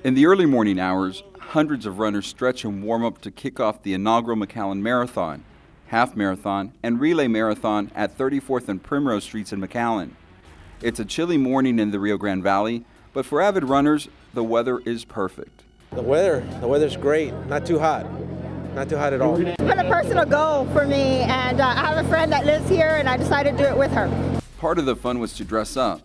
In the early morning hours, hundreds of runners stretch and warm up to kick off the inaugural McAllen Marathon, half marathon, and relay marathon at 34th and Primrose Streets in McAllen. It's a chilly morning in the Rio Grande Valley, but for avid runners, the weather is perfect. The weather's great, not too hot. Not too hot at all. It's been a personal goal for me, and I have a friend that lives here, and I decided to do it with her. Part of the fun was to dress up.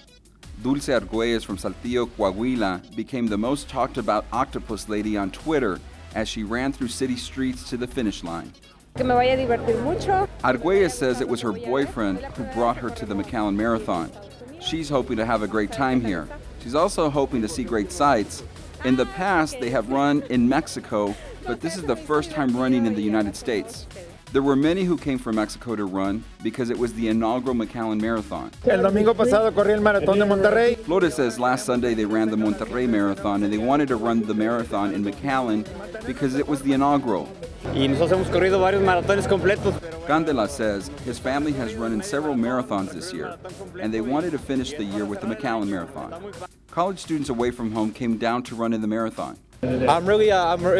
Dulce Argüelles from Saltillo, Coahuila, became the most talked about octopus lady on Twitter as she ran through city streets to the finish line. Argüelles says it was her boyfriend who brought her to the McAllen Marathon. She's hoping to have a great time here. She's also hoping to see great sights. In the past, they have run in Mexico, but this is the first time running in the United States. There were many who came from Mexico to run because it was the inaugural McAllen Marathon. El domingo pasado corrí el maratón de Monterrey. Flores says last Sunday they ran the Monterrey Marathon and they wanted to run the marathon in McAllen because it was the inaugural. Y nosotros hemos corrido varios maratones completos. Candela says his family has run in several marathons this year, and they wanted to finish the year with the McAllen Marathon. College students away from home came down to run in the marathon. I'm really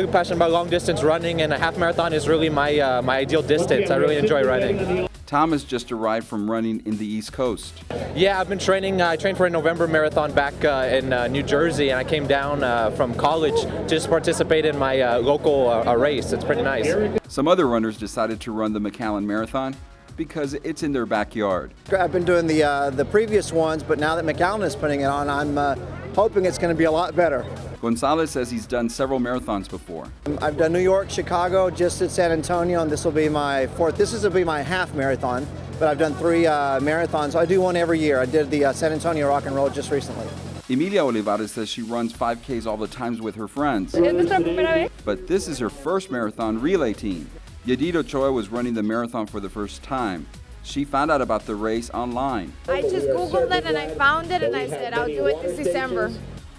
passionate about long distance running, and a half marathon is really my ideal distance. I really enjoy running. Thomas just arrived from running in the East Coast. Yeah, I've been training. I trained for a November marathon back in New Jersey, and I came down from college to just participate in my local race. It's pretty nice. Some other runners decided to run the McAllen Marathon because it's in their backyard. I've been doing the previous ones, but now that McAllen is putting it on, I'm hoping it's going to be a lot better. Gonzalez says he's done several marathons before. I've done New York, Chicago, just at San Antonio, and this will be my fourth. This will be my half marathon, but I've done 3 marathons. I do one every year. I did the San Antonio Rock and Roll just recently. Emilia Olivares says she runs 5Ks all the times with her friends. But this is her first marathon relay team. Yedid Ochoa was running the marathon for the first time. She found out about the race online. I just Googled it and I found it and I said, I'll do it this December.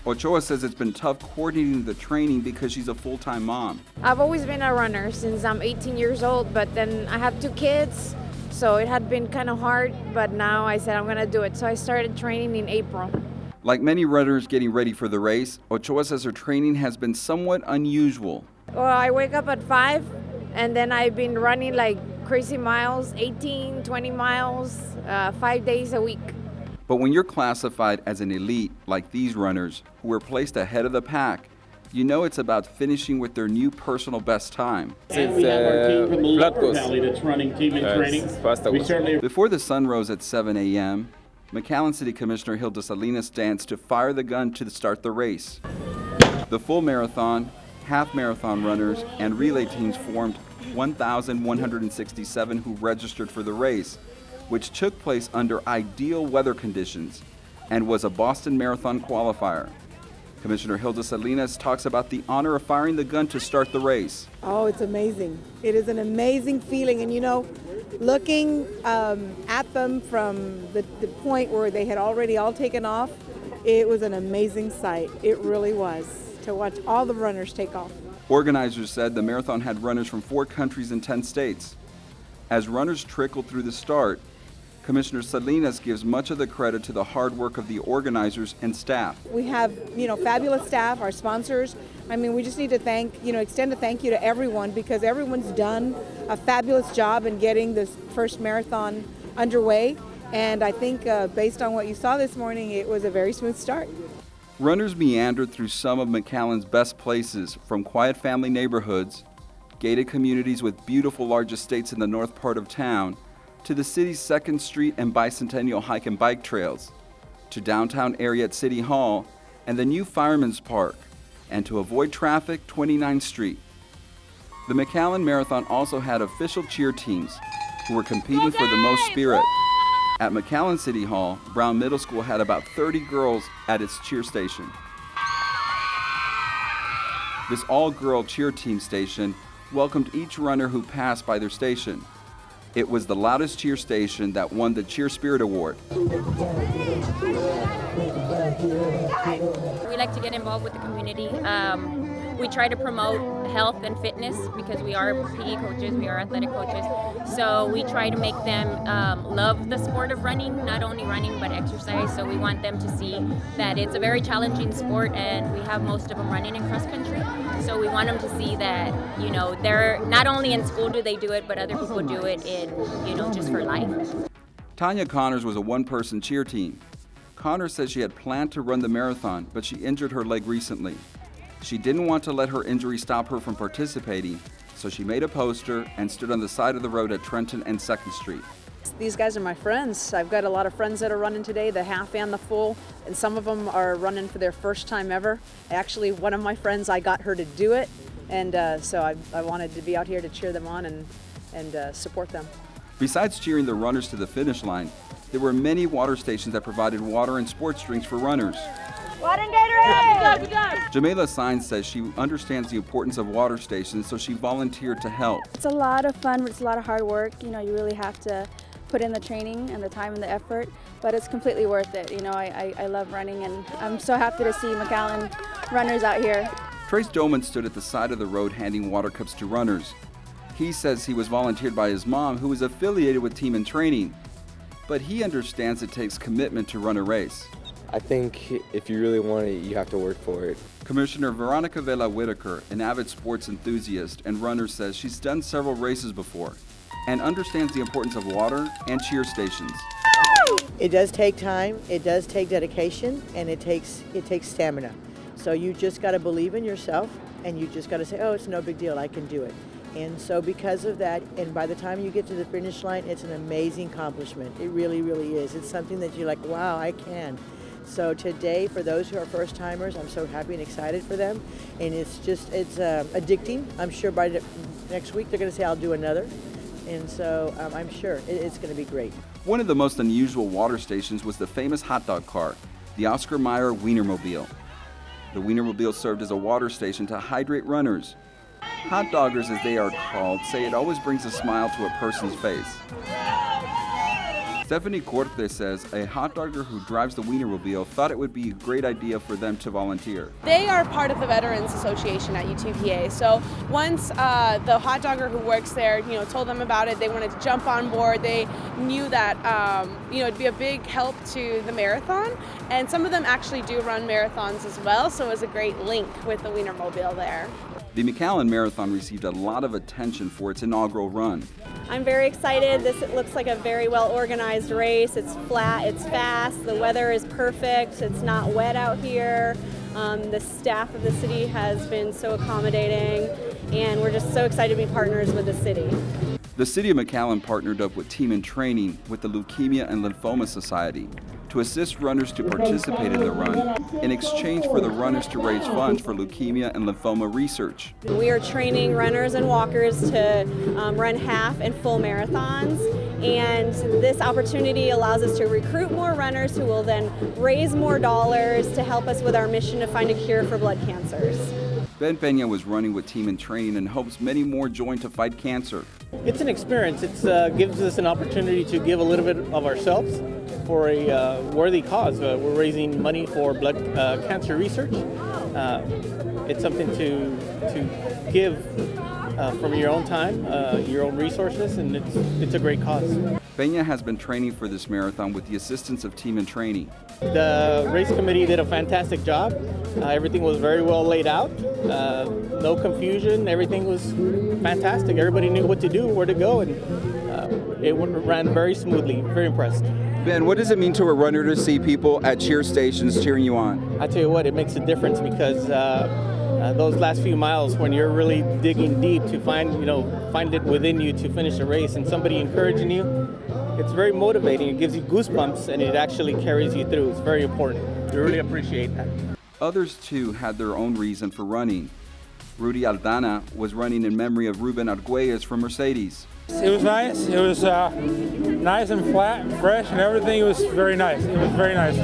Ochoa says it's been tough coordinating the training because she's a full-time mom. I've always been a runner since I'm 18 years old, but then I have 2 kids, so it had been kind of hard, but now I said I'm going to do it. So I started training in April. Like many runners getting ready for the race, Ochoa says her training has been somewhat unusual. Well, I wake up at 5, and then I've been running like crazy miles, 18, 20 miles, 5 days a week. But when you're classified as an elite, like these runners, who were placed ahead of the pack, you know it's about finishing with their new personal best time. And we have our team from the Lower Valley that's running team in training. Before the sun rose at 7 a.m., McAllen City Commissioner Hilda Salinas danced to fire the gun to start the race. The full marathon, half marathon runners, and relay teams formed 1,167 who registered for the race, which took place under ideal weather conditions and was a Boston Marathon qualifier. Commissioner Hilda Salinas talks about the honor of firing the gun to start the race. Oh, it's amazing. It is an amazing feeling. And you know, looking at them from the point where they had already all taken off, it was an amazing sight. It really was, to watch all the runners take off. Organizers said the marathon had runners from 4 countries and 10 states. As runners trickled through the start, Commissioner Salinas gives much of the credit to the hard work of the organizers and staff. We have, fabulous staff, our sponsors. I mean, we just need to extend a thank you to everyone, because everyone's done a fabulous job in getting this first marathon underway. And I think based on what you saw this morning, it was a very smooth start. Runners meandered through some of McAllen's best places, from quiet family neighborhoods, gated communities with beautiful large estates in the north part of town, to the city's 2nd Street and Bicentennial hike and bike trails, to downtown area at City Hall and the new Fireman's Park, and to avoid traffic, 29th Street. The McAllen Marathon also had official cheer teams who were competing for the most spirit. At McAllen City Hall, Brown Middle School had about 30 girls at its cheer station. This all-girl cheer team station welcomed each runner who passed by their station. It was the loudest cheer station that won the Cheer Spirit Award. We like to get involved with the community. we try to promote health and fitness because we are PE coaches, we are athletic coaches. So we try to make them love the sport of running, not only running but exercise. So we want them to see that it's a very challenging sport, and we have most of them running in cross country. So we want them to see that, you know, they're not only in school do they do it, but other people do it in, you know, just for life. Tanya Connors was a one-person cheer team. Connors says she had planned to run the marathon, but she injured her leg recently. She didn't want to let her injury stop her from participating, so she made a poster and stood on the side of the road at Trenton and 2nd Street. These guys are my friends. I've got a lot of friends that are running today, the half and the full, and some of them are running for their first time ever. Actually, one of my friends, I got her to do it, and so I wanted to be out here to cheer them on and support them. Besides cheering the runners to the finish line, there were many water stations that provided water and sports drinks for runners. Water and Gatorade! Jamela Sainz says she understands the importance of water stations, so she volunteered to help. It's a lot of fun, but it's a lot of hard work. You know, you really have to put in the training and the time and the effort, but it's completely worth it. You know, I love running, and I'm so happy to see McAllen runners out here. Trace Doman stood at the side of the road handing water cups to runners. He says he was volunteered by his mom, who is affiliated with Team in Training, but he understands it takes commitment to run a race. I think if you really want it, you have to work for it. Commissioner Veronica Vela Whitaker, an avid sports enthusiast and runner, says she's done several races before and understands the importance of water and cheer stations. It does take time, it does take dedication, and it takes stamina. So you just got to believe in yourself, and you just got to say, oh, it's no big deal, I can do it. And so because of that, and by the time you get to the finish line, it's an amazing accomplishment. It really, really is. It's something that you're like, wow, I can. So today, for those who are first timers, I'm so happy and excited for them. And it's addicting. I'm sure by next week they're going to say, I'll do another. And so I'm sure it's going to be great. One of the most unusual water stations was the famous hot dog car, the Oscar Mayer Wienermobile. The Wienermobile served as a water station to hydrate runners. Hot doggers, as they are called, say it always brings a smile to a person's face. Stephanie Corte says a hot dogger who drives the Wienermobile thought it would be a great idea for them to volunteer. They are part of the Veterans Association at UTPA. So once the hot dogger who works there, told them about it, they wanted to jump on board. They knew that it'd be a big help to the marathon, and some of them actually do run marathons as well. So it was a great link with the Wienermobile there. The McAllen Marathon received a lot of attention for its inaugural run. I'm very excited. This looks like a very well organized race. It's flat, it's fast, the weather is perfect, it's not wet out here. The staff of the city has been so accommodating, and we're just so excited to be partners with the city. The city of McAllen partnered up with Team in Training with the Leukemia and Lymphoma Society to assist runners to participate in the run in exchange for the runners to raise funds for leukemia and lymphoma research. We are training runners and walkers to run half and full marathons, and this opportunity allows us to recruit more runners who will then raise more dollars to help us with our mission to find a cure for blood cancers. Ben Peña was running with Team in Training and hopes many more join to fight cancer. It's an experience. It gives us an opportunity to give a little bit of ourselves for a worthy cause. We're raising money for blood cancer research. It's something to give from your own time, your own resources, and it's a great cause. Peña has been training for this marathon with the assistance of Team in Training. The race committee did a fantastic job. Everything was very well laid out. No confusion. Everything was fantastic. Everybody knew what to do, where to go, and it ran very smoothly. Very impressed. Ben, what does it mean to a runner to see people at cheer stations cheering you on? I tell you what, it makes a difference because those last few miles, when you're really digging deep to find it within you to finish a race, and somebody encouraging you, it's very motivating. It gives you goosebumps, and it actually carries you through. It's very important. We really appreciate that. Others, too, had their own reason for running. Rudy Aldana was running in memory of Ruben Arguelles from Mercedes. It was nice. It was nice and flat and fresh, and everything. It was very nice. It was very nice.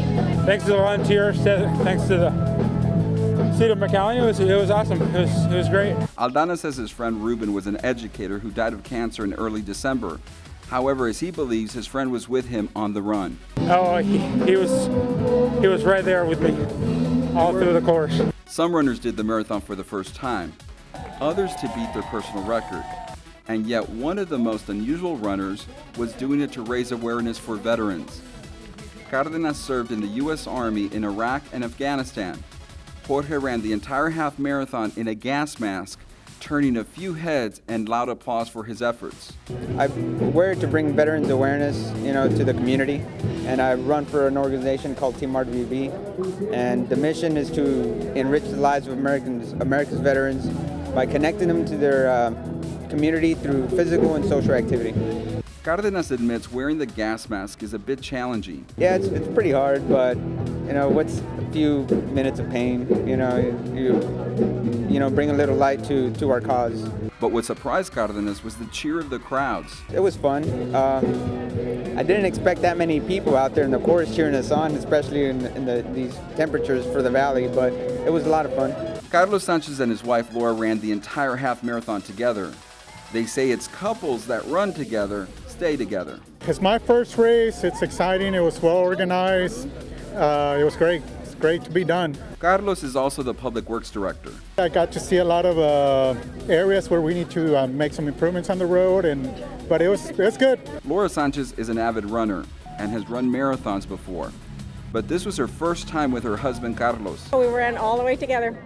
Thanks to the volunteers, thanks to the city of McAllen, it was awesome. It was great. Aldana says his friend Ruben was an educator who died of cancer in early December. However, as he believes, his friend was with him on the run. Oh, he was right there with me all through the course. Some runners did the marathon for the first time, others to beat their personal record. And yet one of the most unusual runners was doing it to raise awareness for veterans. Cardenas served in the U.S. Army in Iraq and Afghanistan. Jorge ran the entire half marathon in a gas mask, turning a few heads and loud applause for his efforts. I wear it to bring veterans awareness, to the community, and I run for an organization called Team RWB, and the mission is to enrich the lives of America's veterans by connecting them to their community through physical and social activity. Cardenas admits wearing the gas mask is a bit challenging. Yeah, it's pretty hard, but what's a few minutes of pain? You bring a little light to our cause. But what surprised Cardenas was the cheer of the crowds. It was fun. I didn't expect that many people out there in the course cheering us on, especially in these temperatures for the valley, but it was a lot of fun. Carlos Sanchez and his wife Laura ran the entire half marathon together. They say it's couples that run together stay together. It's my first race. It's exciting. It was well organized. It was great. It's great to be done. Carlos is also the public works director. I got to see a lot of areas where we need to make some improvements on the road, but it was good. Laura Sanchez is an avid runner and has run marathons before, but this was her first time with her husband Carlos. We ran all the way together.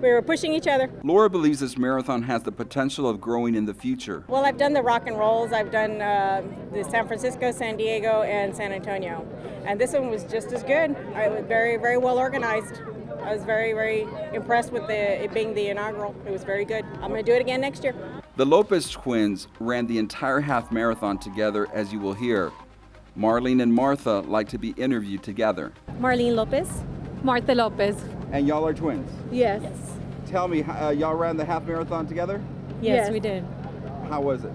We were pushing each other. Laura believes this marathon has the potential of growing in the future. Well, I've done the rock and rolls. I've done the San Francisco, San Diego, and San Antonio. And this one was just as good. It was very, very well organized. I was very, very impressed with it being the inaugural. It was very good. I'm going to do it again next year. The Lopez twins ran the entire half marathon together, as you will hear. Marlene and Martha like to be interviewed together. Marlene Lopez. Martha Lopez. And y'all are twins? Yes. Tell me, y'all ran the half marathon together? Yes, we did. How was it?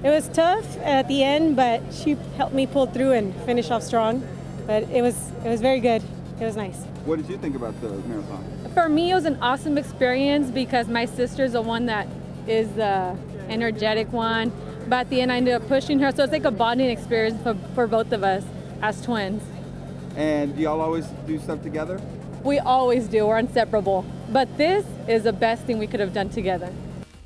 It was tough at the end, but she helped me pull through and finish off strong. But it was very good. It was nice. What did you think about the marathon? For me, it was an awesome experience because my sister's the one that is the energetic one. But at the end, I ended up pushing her. So it's like a bonding experience for both of us as twins. And do y'all always do stuff together? We always do. We're inseparable. But this is the best thing we could have done together.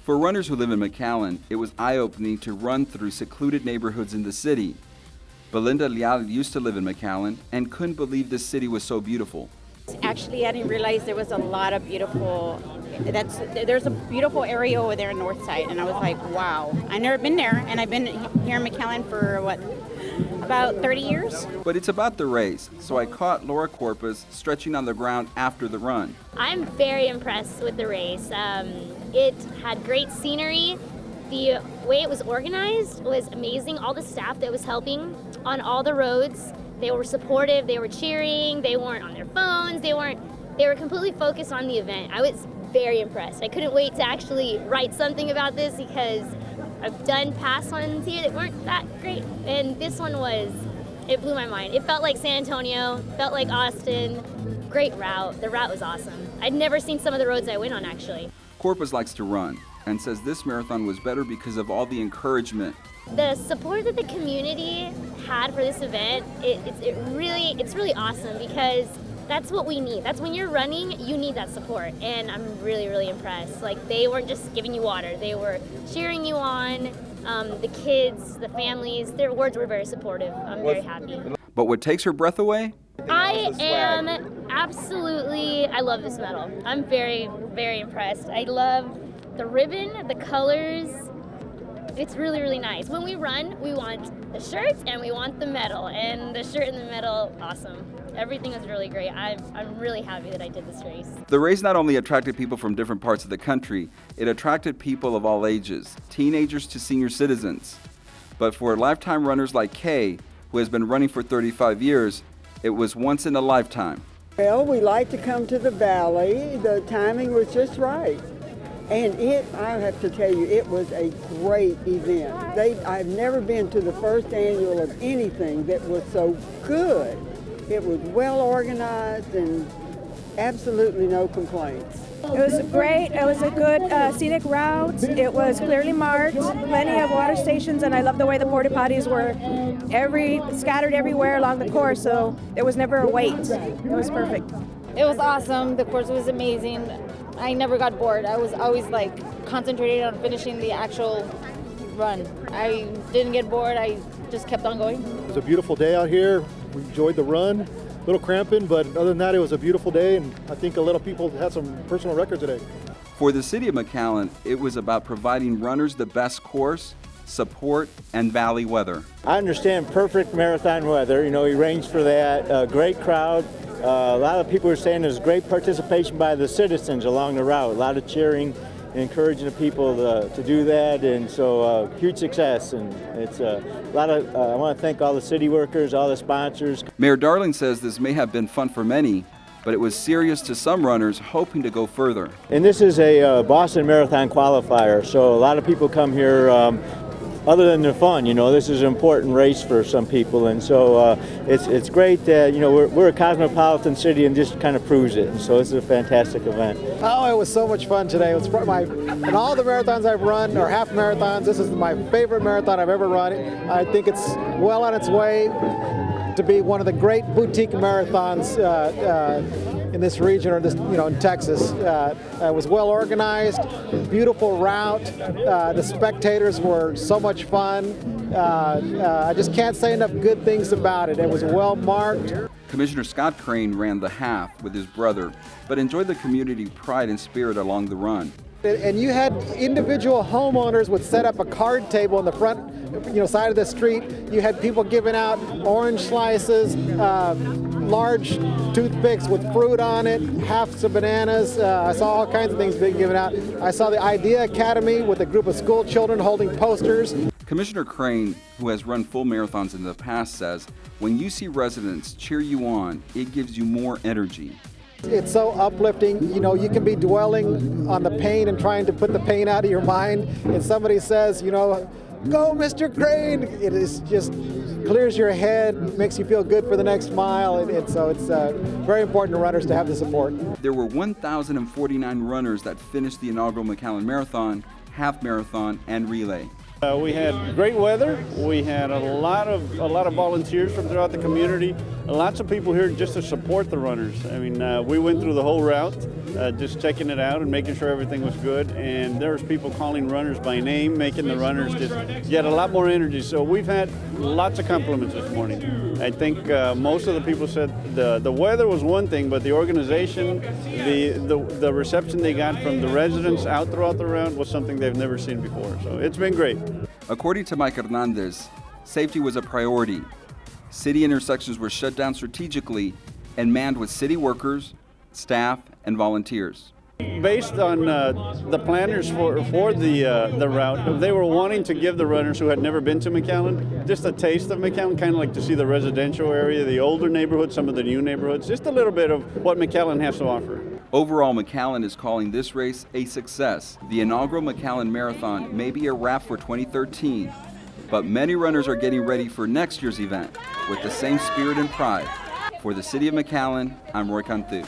For runners who live in McAllen, it was eye-opening to run through secluded neighborhoods in the city. Belinda Leal used to live in McAllen and couldn't believe this city was so beautiful. Actually, I didn't realize there was a lot of there's a beautiful area over there in North Side, and I was like, wow. I've never been there, and I've been here in McAllen for, about 30 years? But it's about the race, so I caught Laura Corpus stretching on the ground after the run. I'm very impressed with the race. It had great scenery. The way it was organized was amazing. All the staff that was helping on all the roads, they were supportive, they were cheering, they weren't on their phones, they were completely focused on the event. I was very impressed. I couldn't wait to actually write something about this because I've done past ones here that weren't that great, and this one it blew my mind. It felt like San Antonio, felt like Austin. Great route. The route was awesome. I'd never seen some of the roads I went on, actually. Corpus likes to run and says this marathon was better because of all the encouragement. The support that the community had for this event, it's really awesome because that's what we need. That's when you're running, you need that support, and I'm really, really impressed. Like, they weren't just giving you water, they were cheering you on. The kids, the families, their words were very supportive. I'm very happy. But what takes her breath away? I love this medal. I'm very, very impressed. I love the ribbon, the colors. It's really, really nice. When we run, we want the shirts and we want the medal, and the shirt and the medal, awesome. Everything was really great. I'm really happy that I did this race. The race not only attracted people from different parts of the country, it attracted people of all ages, teenagers to senior citizens. But for lifetime runners like Kay, who has been running for 35 years, it was once in a lifetime. Well, we like to come to the valley. The timing was just right. And I have to tell you, it was a great event. I've never been to the first annual of anything that was so good. It was well organized and absolutely no complaints. It was great. It was a good scenic route. It was clearly marked, plenty of water stations, and I love the way the porta potties were scattered everywhere along the course, so there was never a wait. It was perfect. It was awesome. The course was amazing. I never got bored. I was always like concentrated on finishing the actual run. I didn't get bored. I just kept on going. It was a beautiful day out here. We enjoyed the run. A little cramping, but other than that, it was a beautiful day, and I think a lot of people had some personal records today. For the City of McAllen, it was about providing runners the best course, support, and valley weather. I understand perfect marathon weather. You know, we arranged for that. Great crowd. A lot of people are saying there's great participation by the citizens along the route. A lot of cheering, encouraging the people to do that, and so huge success. And it's a lot of. I want to thank all the city workers, all the sponsors. Mayor Darling says this may have been fun for many, but it was serious to some runners hoping to go further. And this is a Boston Marathon qualifier, so a lot of people come here. Other than the fun, you know, this is an important race for some people, and so it's great that, you know, we're a cosmopolitan city, and just kind of proves it. And so it's a fantastic event. Oh, it was so much fun today. It was in all the marathons I've run, or half marathons, this is my favorite marathon I've ever run. I think it's well on its way to be one of the great boutique marathons in this region, or this, you know, in Texas. It was well organized, beautiful route. The spectators were so much fun. I just can't say enough good things about it. It was well marked. Commissioner Scott Crane ran the half with his brother, but enjoyed the community pride and spirit along the run. And you had individual homeowners would set up a card table in the front, you know, side of the street. You had people giving out orange slices, large toothpicks with fruit on it, halves of bananas. I saw all kinds of things being given out. I saw the Idea Academy with a group of school children holding posters. Commissioner Crane, who has run full marathons in the past, says, when you see residents cheer you on, it gives you more energy. It's so uplifting. You know, you can be dwelling on the pain and trying to put the pain out of your mind, and somebody says, you know, go Mr. Crane. It is just clears your head, makes you feel good for the next mile, and so it's very important to runners to have the support. There were 1,049 runners that finished the inaugural McAllen Marathon, half marathon, and relay. We had great weather. We had a lot of volunteers from throughout the community. Lots of people here just to support the runners. I mean, we went through the whole route, just checking it out and making sure everything was good. And there was people calling runners by name, making the runners just get a lot more energy. So we've had lots of compliments this morning. I think most of the people said the weather was one thing, but the organization, the reception they got from the residents out throughout the route was something they've never seen before. So it's been great. According to Mike Hernandez, safety was a priority. City intersections were shut down strategically and manned with city workers, staff, and volunteers. Based on the planners for the route, they were wanting to give the runners who had never been to McAllen just a taste of McAllen, kind of like to see the residential area, the older neighborhoods, some of the new neighborhoods, just a little bit of what McAllen has to offer. Overall, McAllen is calling this race a success. The inaugural McAllen Marathon may be a wrap for 2013, but many runners are getting ready for next year's event with the same spirit and pride. For the City of McAllen, I'm Roy Cantu.